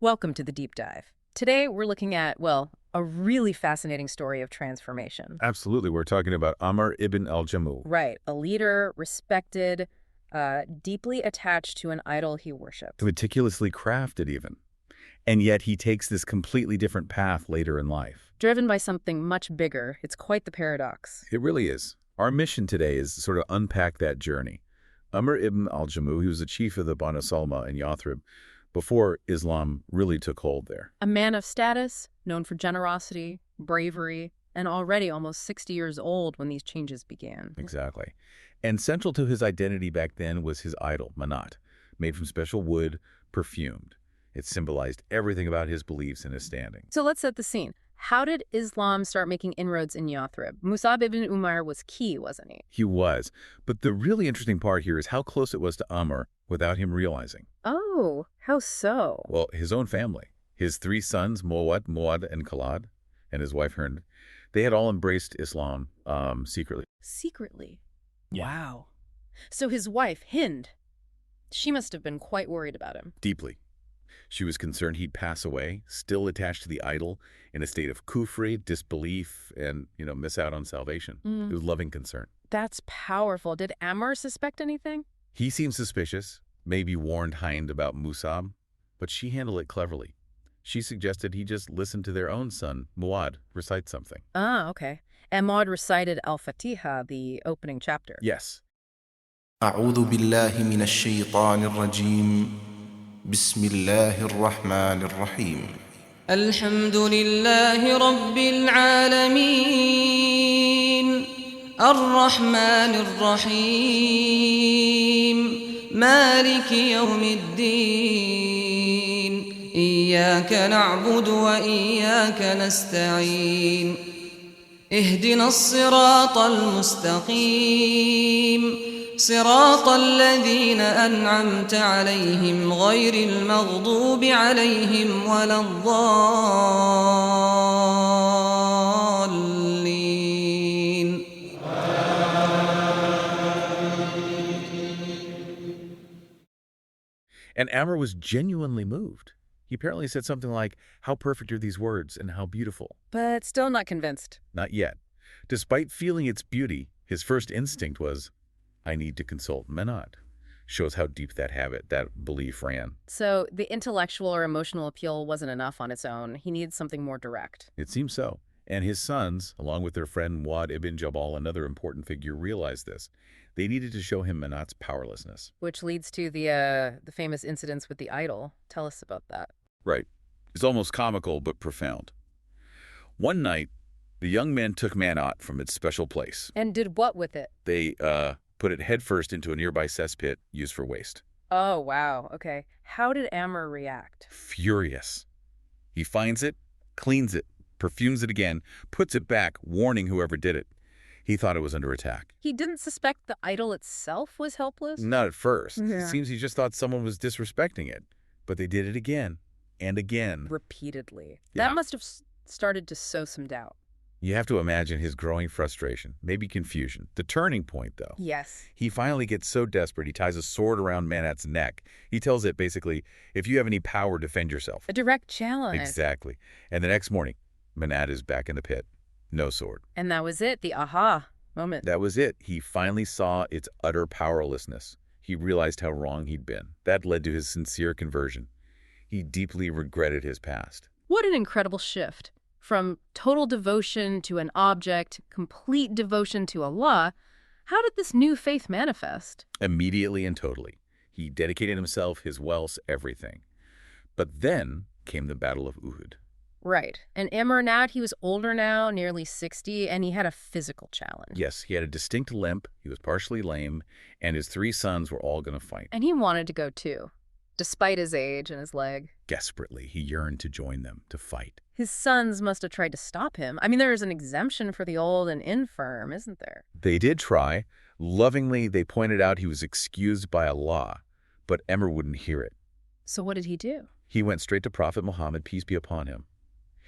Welcome to the deep dive. Today we're looking at, well, a really fascinating story of transformation. Absolutely. We're talking about Amr ibn al-Jamuh. Right, a leader, respected, deeply attached to an idol he worshipped. Meticulously crafted even. And yet he takes this completely different path later in life. Driven by something much bigger, it's quite the paradox. It really is. Our mission today is to sort of unpack that journey. Amr ibn al-Jamuh, he was the chief of the Banu Salma in Yathrib before Islam really took hold there. A man of status, known for generosity, bravery, and already almost 60 years old when these changes began. Exactly. And central to his identity back then was his idol, Manat, made from special wood, perfumed. It symbolized everything about his beliefs and his standing. So let's set the scene. How did Islam start making inroads in Yathrib? Musab ibn Umar was key, wasn't he? He was. But the really interesting part here is how close it was to Amr without him realizing. Oh, how so? Well, his own family, his three sons, Muad, and Khalad, and his wife Hind, they had all embraced Islam secretly. Secretly? Yeah. Wow. So his wife, Hind, she must have been quite worried about him. Deeply. She was concerned he'd pass away, still attached to the idol, in a state of kufri, disbelief, and, miss out on salvation. It was loving concern. That's powerful. Did Amr suspect anything? He seemed suspicious, maybe warned Hind about Musab, but she handled it cleverly. She suggested he just listen to their own son, Muad, recite something. Ah, okay. And Maud recited al-Fatiha, the opening chapter. Yes. أعوذ بالله من الشيطان الرجيم بسم الله الرحمن الرحيم الحمد لله رب العالمين الرحمن الرحيم مالك يوم الدين إياك نعبد وإياك نستعين اهدنا الصراط المستقيم صراط الذين أنعمت عليهم غير المغضوب عليهم ولا الضالين. And Amr was genuinely moved. He apparently said something like, "How perfect are these words and how beautiful." But still not convinced. Not yet. Despite feeling its beauty, his first instinct was, I need to consult Manat. Shows how deep that habit, that belief ran. So the intellectual or emotional appeal wasn't enough on its own. He needed something more direct. It seems so. And his sons, along with their friend Muad ibn Jabal, another important figure, realized this. They needed to show him Manat's powerlessness. Which leads to the famous incidents with the idol. Tell us about that. Right. It's almost comical, but profound. One night, the young men took Manat from its special place. And did what with it? They, put it headfirst into a nearby cesspit used for waste. Oh, wow. Okay. How did Amr react? Furious. He finds it, cleans it, perfumes it again, puts it back, warning whoever did it. He thought it was under attack. He didn't suspect the idol itself was helpless? Not at first. Yeah. It seems he just thought someone was disrespecting it. But they did it again and again. Repeatedly. Yeah. That must have started to sow some doubt. You have to imagine his growing frustration, maybe confusion. The turning point, though. Yes. He finally gets so desperate, he ties a sword around Manat's neck. He tells it, basically, if you have any power, defend yourself. A direct challenge. Exactly. And the next morning, Manat is back in the pit. No sword. And that was it, the aha moment. That was it. He finally saw its utter powerlessness. He realized how wrong he'd been. That led to his sincere conversion. He deeply regretted his past. What an incredible shift. From total devotion to an object, complete devotion to Allah, how did this new faith manifest? Immediately and totally. He dedicated himself, his wealth, everything. But then came the Battle of Uhud. Right. And Amr now, he was older now, nearly 60, and he had a physical challenge. Yes, he had a distinct limp, he was partially lame, and his three sons were all going to fight. And he wanted to go too, despite his age and his leg. Desperately, he yearned to join them, to fight. His sons must have tried to stop him. I mean, there is an exemption for the old and infirm, isn't there? They did try. Lovingly, they pointed out he was excused by Allah, but Amr wouldn't hear it. So what did he do? He went straight to Prophet Muhammad, peace be upon him.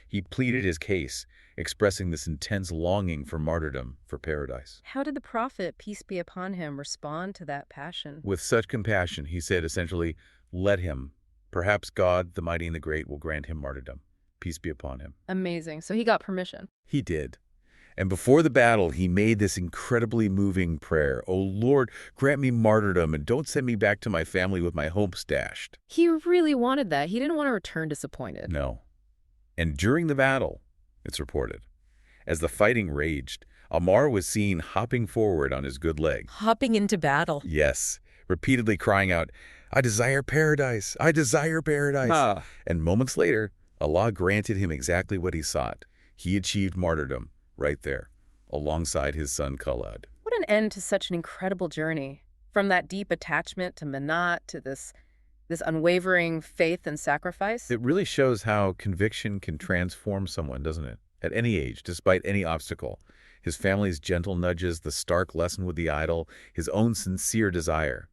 He pleaded his case, expressing this intense longing for martyrdom, for paradise. How did the Prophet, peace be upon him, respond to that passion? With such compassion, he said essentially, let him, Perhaps God, the mighty and the great, will grant him martyrdom. Peace be upon him. Amazing. So he got permission. He did. And before the battle, he made this incredibly moving prayer. "O Lord, grant me martyrdom and don't send me back to my family with my hopes dashed." He really wanted that. He didn't want to return disappointed. No. And during the battle, it's reported, as the fighting raged, Ammar was seen hopping forward on his good leg. Hopping into battle. Yes, repeatedly crying out, "I desire paradise! I desire paradise!" And moments later, Allah granted him exactly what he sought. He achieved martyrdom right there, alongside his son Khalid. What an end to such an incredible journey. From that deep attachment to Manat to this unwavering faith and sacrifice. It really shows how conviction can transform someone, doesn't it? At any age, despite any obstacle. His family's gentle nudges, the stark lesson with the idol, his own sincere desire.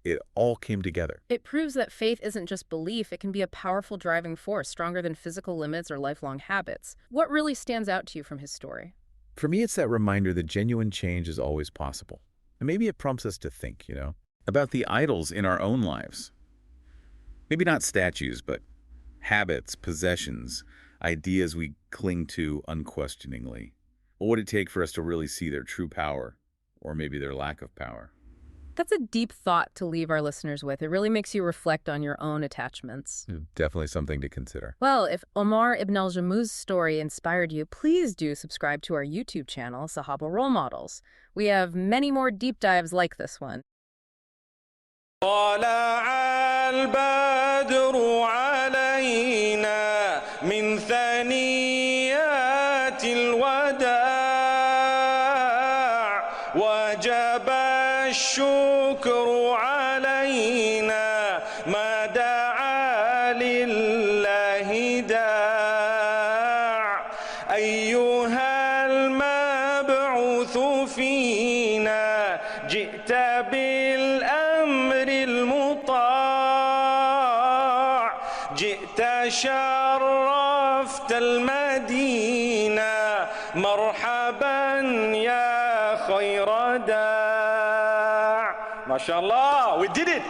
It all came together. It proves that faith isn't just belief. It can be a powerful driving force, stronger than physical limits or lifelong habits. What really stands out to you from his story? For me, it's that reminder that genuine change is always possible. And maybe it prompts us to think, about the idols in our own lives. Maybe not statues, but habits, possessions, ideas we cling to unquestioningly. What would it take for us to really see their true power, or maybe their lack of power? That's a deep thought to leave our listeners with. It really makes you reflect on your own attachments. Definitely something to consider. Well, if Omar ibn al-Jamuh's story inspired you, please do subscribe to our YouTube channel, Sahaba Role Models. We have many more deep dives like this one. طلع البدر علينا من ثنيات الوداع وجب الشكر علينا ما دعا لله داع أيها المبعوث فينا جئت بالأمر المطاع جئت شرفت المدينة مرحبا يا خير داع ما شاء الله we did it